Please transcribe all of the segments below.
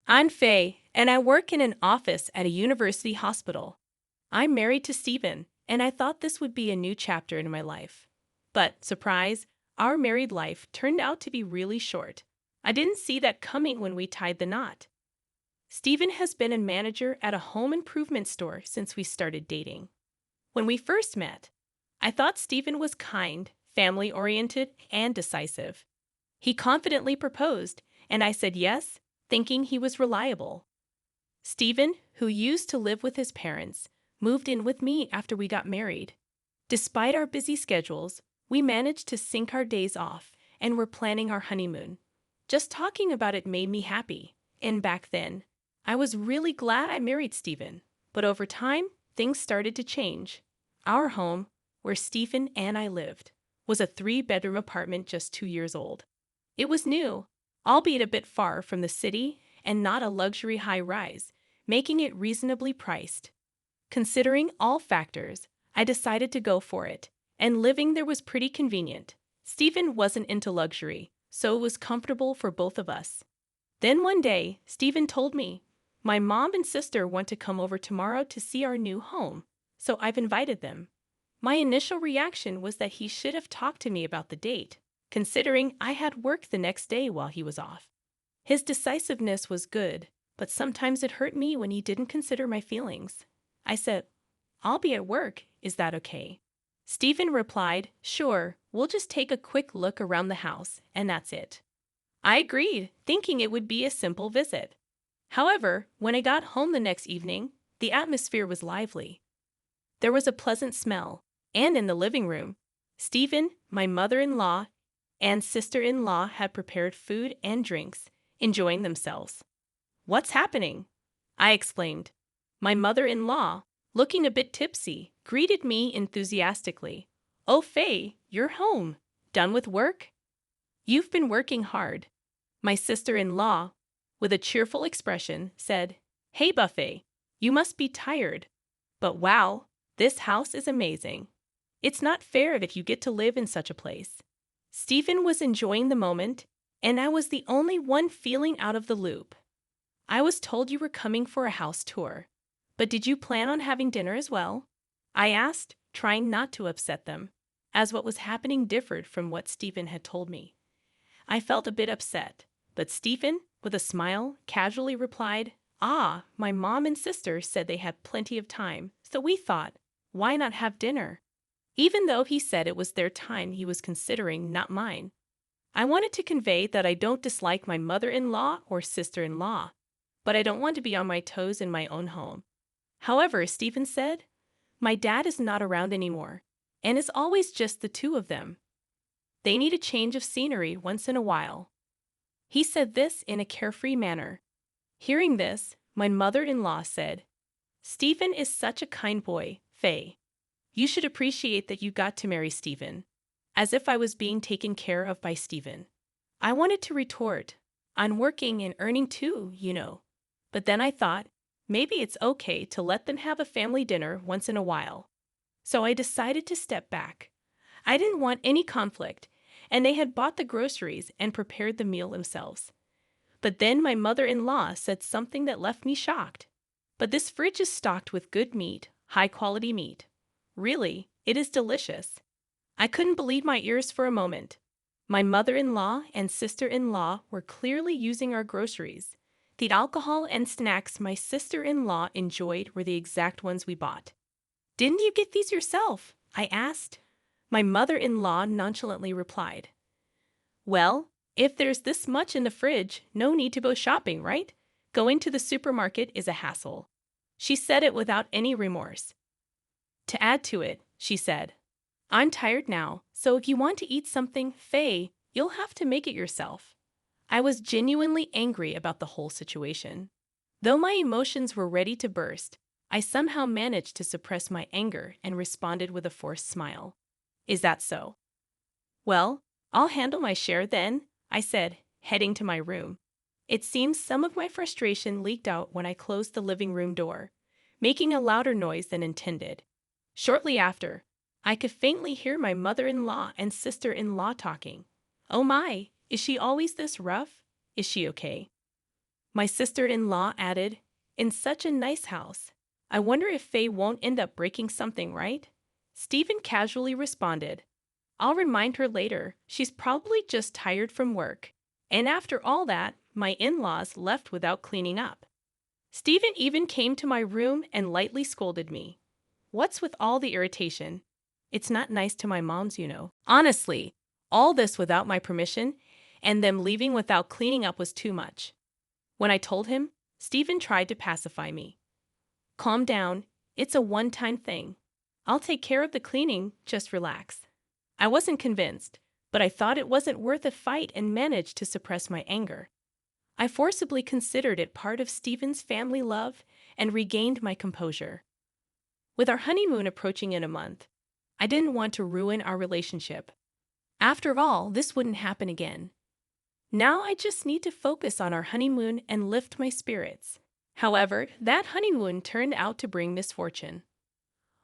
I'm Faye, and I work in an office at a university hospital. I'm married to Stephen, and I thought this would be a new chapter in my life. But, surprise, our married life turned out to be really short. I didn't see that coming when we tied the knot. Stephen has been a manager at a home improvement store since we started dating. When we first met, I thought Stephen was kind, family-oriented, and decisive. He confidently proposed, and I said yes, thinking he was reliable. Stephen, who used to live with his parents, moved in with me after we got married. Despite our busy schedules, we managed to sync our days off and were planning our honeymoon. Just talking about it made me happy, and back then, I was really glad I married Stephen. But over time, things started to change. Our home, where Stephen and I lived, was a 3-bedroom apartment just 2 years old. It was new, albeit a bit far from the city and not a luxury high-rise, making it reasonably priced. Considering all factors, I decided to go for it, and living there was pretty convenient. Stephen wasn't into luxury, so it was comfortable for both of us. Then one day, Stephen told me, "My mom and sister want to come over tomorrow to see our new home, so I've invited them." My initial reaction was that he should have talked to me about the date, considering I had work the next day while he was off. His decisiveness was good, but sometimes it hurt me when he didn't consider my feelings. I said, "I'll be at work, is that okay?" Stephen replied, "Sure, we'll just take a quick look around the house, and that's it." I agreed, thinking it would be a simple visit. However, when I got home the next evening, the atmosphere was lively. There was a pleasant smell, and in the living room, Stephen, my mother-in-law, and sister-in-law had prepared food and drinks, enjoying themselves. "What's happening?" I exclaimed. My mother-in-law, looking a bit tipsy, greeted me enthusiastically. "Oh, Faye, you're home. Done with work?" "You've been working hard." My sister-in-law, with a cheerful expression, said, "Hey, Buffet, you must be tired. But wow, this house is amazing. It's not fair that you get to live in such a place." Stephen was enjoying the moment, and I was the only one feeling out of the loop. "I was told you were coming for a house tour, but did you plan on having dinner as well?" I asked, trying not to upset them, as what was happening differed from what Stephen had told me. I felt a bit upset, but Stephen, with a smile, casually replied, My mom and sister said they had plenty of time, so we thought, why not have dinner?" Even though he said it was their time he was considering, not mine. I wanted to convey that I don't dislike my mother-in-law or sister-in-law, but I don't want to be on my toes in my own home. However, Stephen said, "My dad is not around anymore, and it's always just the two of them. They need a change of scenery once in a while." He said this in a carefree manner. Hearing this, my mother-in-law said, "Stephen is such a kind boy, Faye. You should appreciate that you got to marry Stephen," as if I was being taken care of by Stephen. I wanted to retort, "I'm working and earning too, you know." But then I thought, maybe it's okay to let them have a family dinner once in a while. So I decided to step back. I didn't want any conflict, and they had bought the groceries and prepared the meal themselves. But then my mother-in-law said something that left me shocked. "But this fridge is stocked with good meat, high-quality meat. Really, it is delicious." I couldn't believe my ears for a moment. My mother-in-law and sister-in-law were clearly using our groceries. The alcohol and snacks my sister-in-law enjoyed were the exact ones we bought. "Didn't you get these yourself?" I asked. My mother-in-law nonchalantly replied, "Well, if there's this much in the fridge, no need to go shopping, right? Going to the supermarket is a hassle." She said it without any remorse. To add to it, she said, "I'm tired now, so if you want to eat something, Faye, you'll have to make it yourself." I was genuinely angry about the whole situation. Though my emotions were ready to burst, I somehow managed to suppress my anger and responded with a forced smile. "Is that so? Well, I'll handle my share then," I said, heading to my room. It seems some of my frustration leaked out when I closed the living room door, making a louder noise than intended. Shortly after, I could faintly hear my mother-in-law and sister-in-law talking. "Oh my, is she always this rough? Is she okay?" My sister-in-law added, in such a nice house. I wonder if Faye won't end up breaking something, right? Stephen casually responded, I'll remind her later. She's probably just tired from work. And after all that, my in-laws left without cleaning up. Stephen even came to my room and lightly scolded me. What's with all the irritation? It's not nice to my moms, you know. Honestly, all this without my permission, and them leaving without cleaning up was too much. When I told him, Stephen tried to pacify me. Calm down, it's a one-time thing. I'll take care of the cleaning, just relax. I wasn't convinced, but I thought it wasn't worth a fight and managed to suppress my anger. I forcibly considered it part of Stephen's family love and regained my composure. With our honeymoon approaching in a month, I didn't want to ruin our relationship. After all, this wouldn't happen again. Now I just need to focus on our honeymoon and lift my spirits. However, that honeymoon turned out to bring misfortune.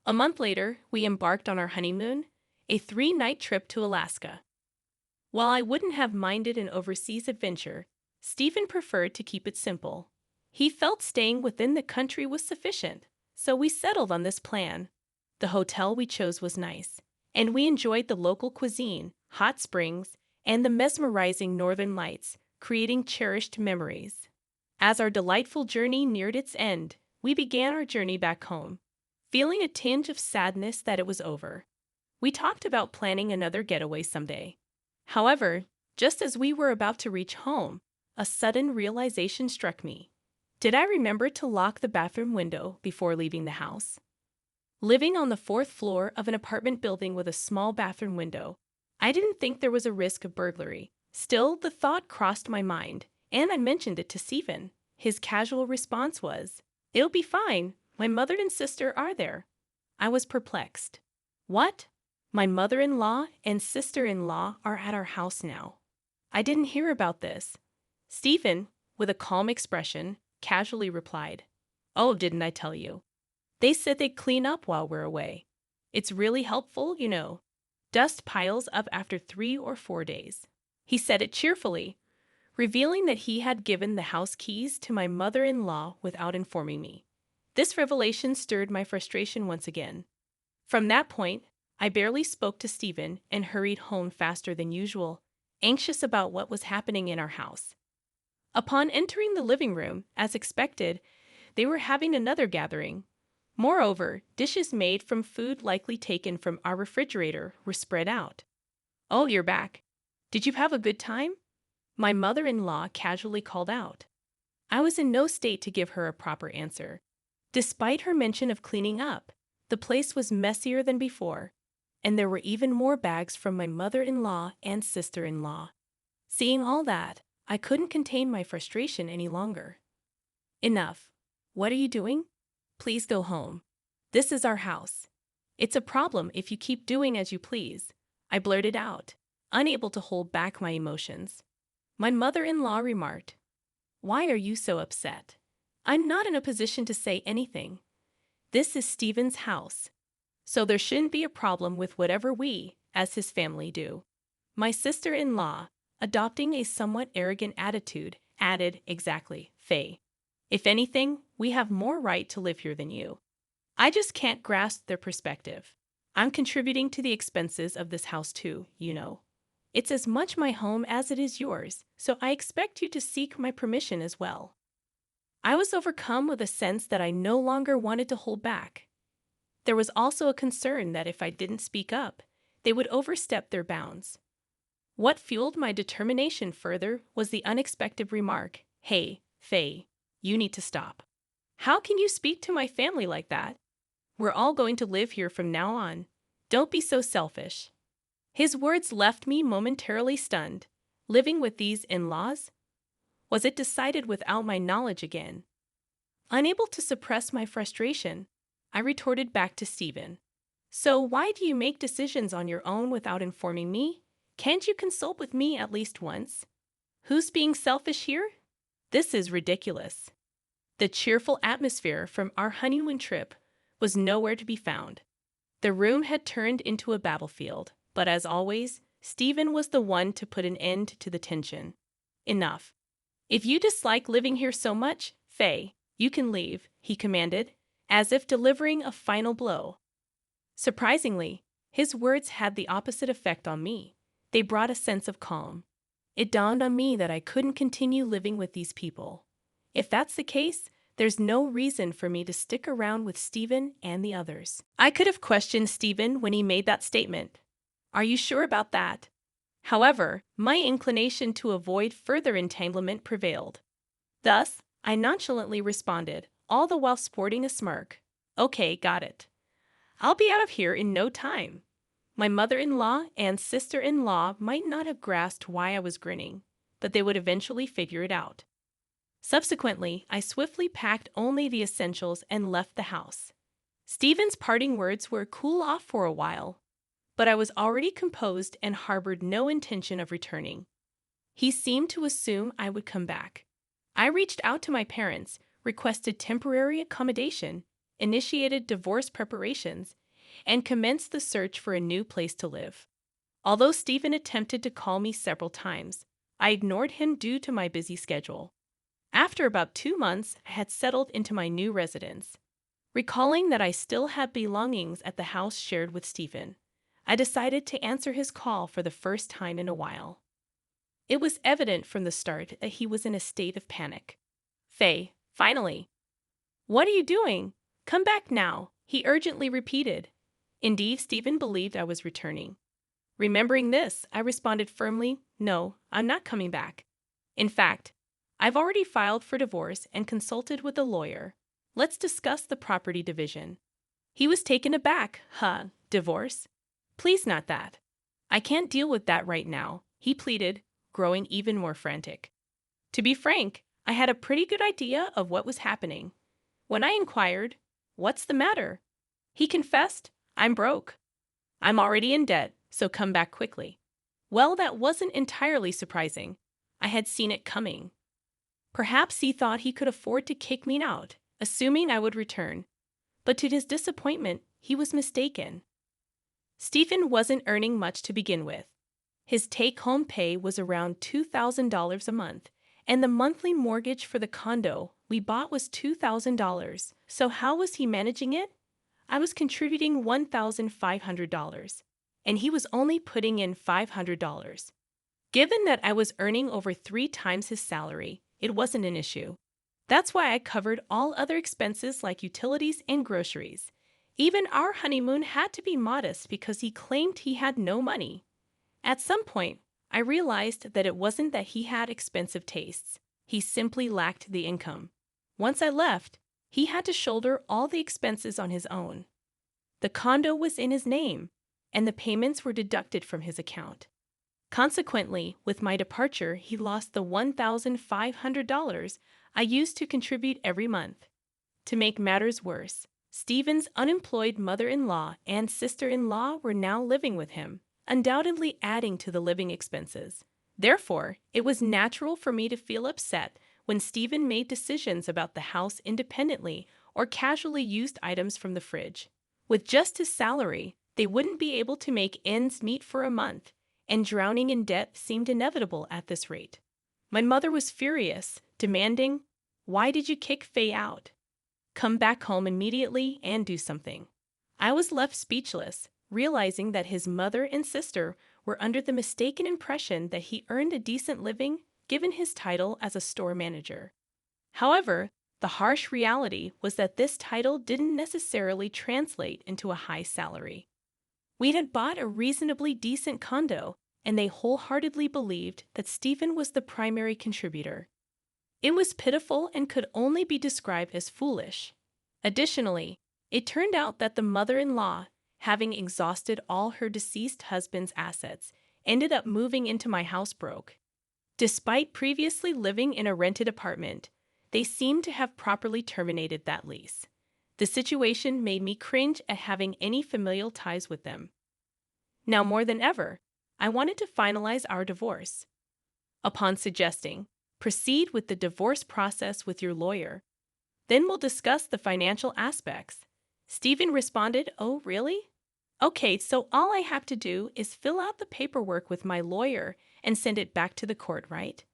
A month later, we embarked on our honeymoon, a 3-night trip to Alaska. While I wouldn't have minded an overseas adventure, Stephen preferred to keep it simple. He felt staying within the country was sufficient, so we settled on this plan. The hotel we chose was nice, and we enjoyed the local cuisine, hot springs, and the mesmerizing northern lights, creating cherished memories. As our delightful journey neared its end, we began our journey back home, feeling a tinge of sadness that it was over. We talked about planning another getaway someday. However, just as we were about to reach home, a sudden realization struck me. Did I remember to lock the bathroom window before leaving the house? Living on the 4th floor of an apartment building with a small bathroom window, I didn't think there was a risk of burglary. Still, the thought crossed my mind, and I mentioned it to Stephen. His casual response was, It'll be fine. My mother and sister are there. I was perplexed. What? My mother-in-law and sister-in-law are at our house now. I didn't hear about this. Stephen, with a calm expression, casually replied, Oh, didn't I tell you? They said they'd clean up while we're away. It's really helpful, you know. Dust piles up after 3 or 4 days. He said it cheerfully, revealing that he had given the house keys to my mother-in-law without informing me. This revelation stirred my frustration once again. From that point, I barely spoke to Stephen and hurried home faster than usual, anxious about what was happening in our house. Upon entering the living room, as expected, they were having another gathering. Moreover, dishes made from food likely taken from our refrigerator were spread out. Oh, you're back. Did you have a good time? My mother-in-law casually called out. I was in no state to give her a proper answer. Despite her mention of cleaning up, the place was messier than before, and there were even more bags from my mother-in-law and sister-in-law. Seeing all that, I couldn't contain my frustration any longer. Enough. What are you doing? Please go home. This is our house. It's a problem if you keep doing as you please, I blurted out, unable to hold back my emotions. My mother-in-law remarked, Why are you so upset? I'm not in a position to say anything. This is Stephen's house, so there shouldn't be a problem with whatever we, as his family, do. My sister-in-law, adopting a somewhat arrogant attitude, added, Exactly, Faye. If anything, we have more right to live here than you. I just can't grasp their perspective. I'm contributing to the expenses of this house too, you know. It's as much my home as it is yours, so I expect you to seek my permission as well. I was overcome with a sense that I no longer wanted to hold back. There was also a concern that if I didn't speak up, they would overstep their bounds. What fueled my determination further was the unexpected remark, Hey, Faye, you need to stop. How can you speak to my family like that? We're all going to live here from now on. Don't be so selfish. His words left me momentarily stunned. Living with these in-laws? Was it decided without my knowledge again? Unable to suppress my frustration, I retorted back to Stephen. So why do you make decisions on your own without informing me? Can't you consult with me at least once? Who's being selfish here? This is ridiculous. The cheerful atmosphere from our honeymoon trip was nowhere to be found. The room had turned into a battlefield, but as always, Stephen was the one to put an end to the tension. Enough. "If you dislike living here so much, Faye, you can leave," he commanded, as if delivering a final blow. Surprisingly, his words had the opposite effect on me. They brought a sense of calm. It dawned on me that I couldn't continue living with these people. If that's the case, there's no reason for me to stick around with Stephen and the others. I could have questioned Stephen when he made that statement. "Are you sure about that?" However, my inclination to avoid further entanglement prevailed. Thus, I nonchalantly responded, all the while sporting a smirk. "Okay, got it. I'll be out of here in no time." My mother-in-law and sister-in-law might not have grasped why I was grinning, but they would eventually figure it out. Subsequently, I swiftly packed only the essentials and left the house. Stephen's parting words were "cool off for a while," but I was already composed and harbored no intention of returning. He seemed to assume I would come back. I reached out to my parents, requested temporary accommodation, initiated divorce preparations, and commenced the search for a new place to live. Although Stephen attempted to call me several times, I ignored him due to my busy schedule. After about 2 months, I had settled into my new residence. Recalling that I still had belongings at the house shared with Stephen, I decided to answer his call for the first time in a while. It was evident from the start that he was in a state of panic. "Faye, finally." "What are you doing? Come back now," he urgently repeated. Indeed, Stephen believed I was returning. Remembering this, I responded firmly, "No, I'm not coming back. In fact, I've already filed for divorce and consulted with a lawyer. Let's discuss the property division." He was taken aback. Divorce? Please, not that. "I can't deal with that right now," he pleaded, growing even more frantic. To be frank, I had a pretty good idea of what was happening. When I inquired, "What's the matter?" he confessed, "I'm broke. I'm already in debt, so come back quickly." Well, that wasn't entirely surprising. I had seen it coming. Perhaps he thought he could afford to kick me out, assuming I would return. But to his disappointment, he was mistaken. Stephen wasn't earning much to begin with. His take-home pay was around $2,000 a month, and the monthly mortgage for the condo we bought was $2,000. So how was he managing it? I was contributing $1,500, and he was only putting in $500. Given that I was earning over 3 times his salary, it wasn't an issue. That's why I covered all other expenses like utilities and groceries. Even our honeymoon had to be modest because he claimed he had no money. At some point, I realized that it wasn't that he had expensive tastes. He simply lacked the income. Once I left, he had to shoulder all the expenses on his own. The condo was in his name, and the payments were deducted from his account. Consequently, with my departure, he lost the $1,500 I used to contribute every month. To make matters worse, Stephen's unemployed mother-in-law and sister-in-law were now living with him, undoubtedly adding to the living expenses. Therefore, it was natural for me to feel upset when Stephen made decisions about the house independently or casually used items from the fridge. With just his salary, they wouldn't be able to make ends meet for a month, and drowning in debt seemed inevitable at this rate. My mother was furious, demanding, "Why did you kick Faye out? Come back home immediately and do something." I was left speechless, realizing that his mother and sister were under the mistaken impression that he earned a decent living given his title as a store manager. However, the harsh reality was that this title didn't necessarily translate into a high salary. We had bought a reasonably decent condo, and they wholeheartedly believed that Stephen was the primary contributor. It was pitiful and could only be described as foolish. Additionally, it turned out that the mother-in-law, having exhausted all her deceased husband's assets, ended up moving into my house broke. Despite previously living in a rented apartment, they seemed to have properly terminated that lease. The situation made me cringe at having any familial ties with them. Now more than ever, I wanted to finalize our divorce. Upon suggesting, "Proceed with the divorce process with your lawyer. Then we'll discuss the financial aspects," Stephen responded, "Oh, really? Okay, so all I have to do is fill out the paperwork with my lawyer and send it back to the court, right?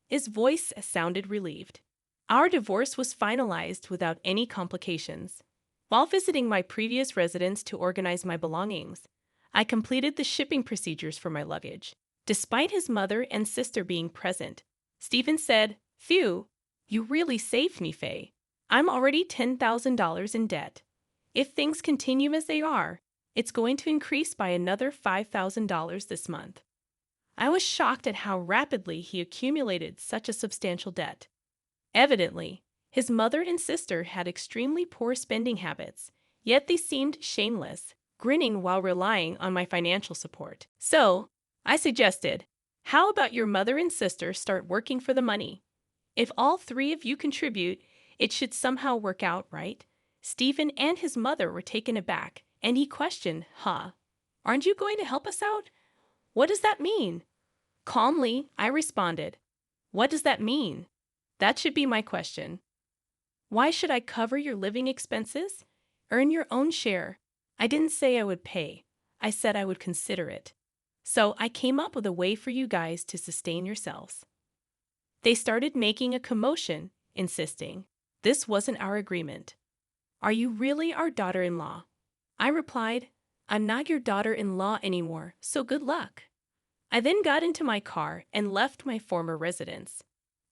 His voice sounded relieved. Our divorce was finalized without any complications. While visiting my previous residence to organize my belongings, I completed the shipping procedures for my luggage. Despite his mother and sister being present, Stephen said, "Phew, you really saved me, Faye. I'm already $10,000 in debt. If things continue as they are, it's going to increase by another $5,000 this month." I was shocked at how rapidly he accumulated such a substantial debt. Evidently, his mother and sister had extremely poor spending habits, yet they seemed shameless, grinning while relying on my financial support. So, I suggested, how about your mother and sister start working for the money? If all three of you contribute, it should somehow work out, right? Stephen and his mother were taken aback, and he questioned, Aren't you going to help us out? What does that mean? Calmly, I responded, What does that mean? That should be my question. Why should I cover your living expenses? Earn your own share. I didn't say I would pay. I said I would consider it. So I came up with a way for you guys to sustain yourselves. They started making a commotion, insisting, this wasn't our agreement. Are you really our daughter-in-law? I replied, I'm not your daughter-in-law anymore, so good luck. I then got into my car and left my former residence.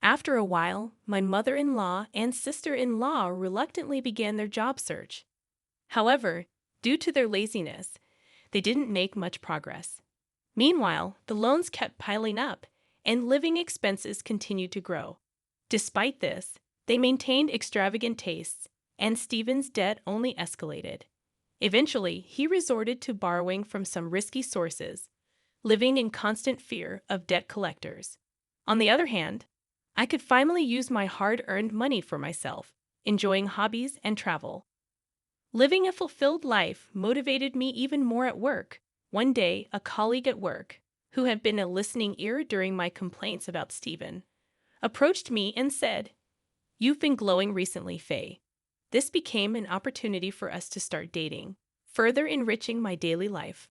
After a while, my mother-in-law and sister-in-law reluctantly began their job search. However, due to their laziness, they didn't make much progress. Meanwhile, the loans kept piling up, and living expenses continued to grow. Despite this, they maintained extravagant tastes, and Stephen's debt only escalated. Eventually, he resorted to borrowing from some risky sources, living in constant fear of debt collectors. On the other hand, I could finally use my hard-earned money for myself, enjoying hobbies and travel. Living a fulfilled life motivated me even more at work. One day, a colleague at work, who had been a listening ear during my complaints about Stephen, approached me and said, You've been glowing recently, Faye. This became an opportunity for us to start dating, further enriching my daily life.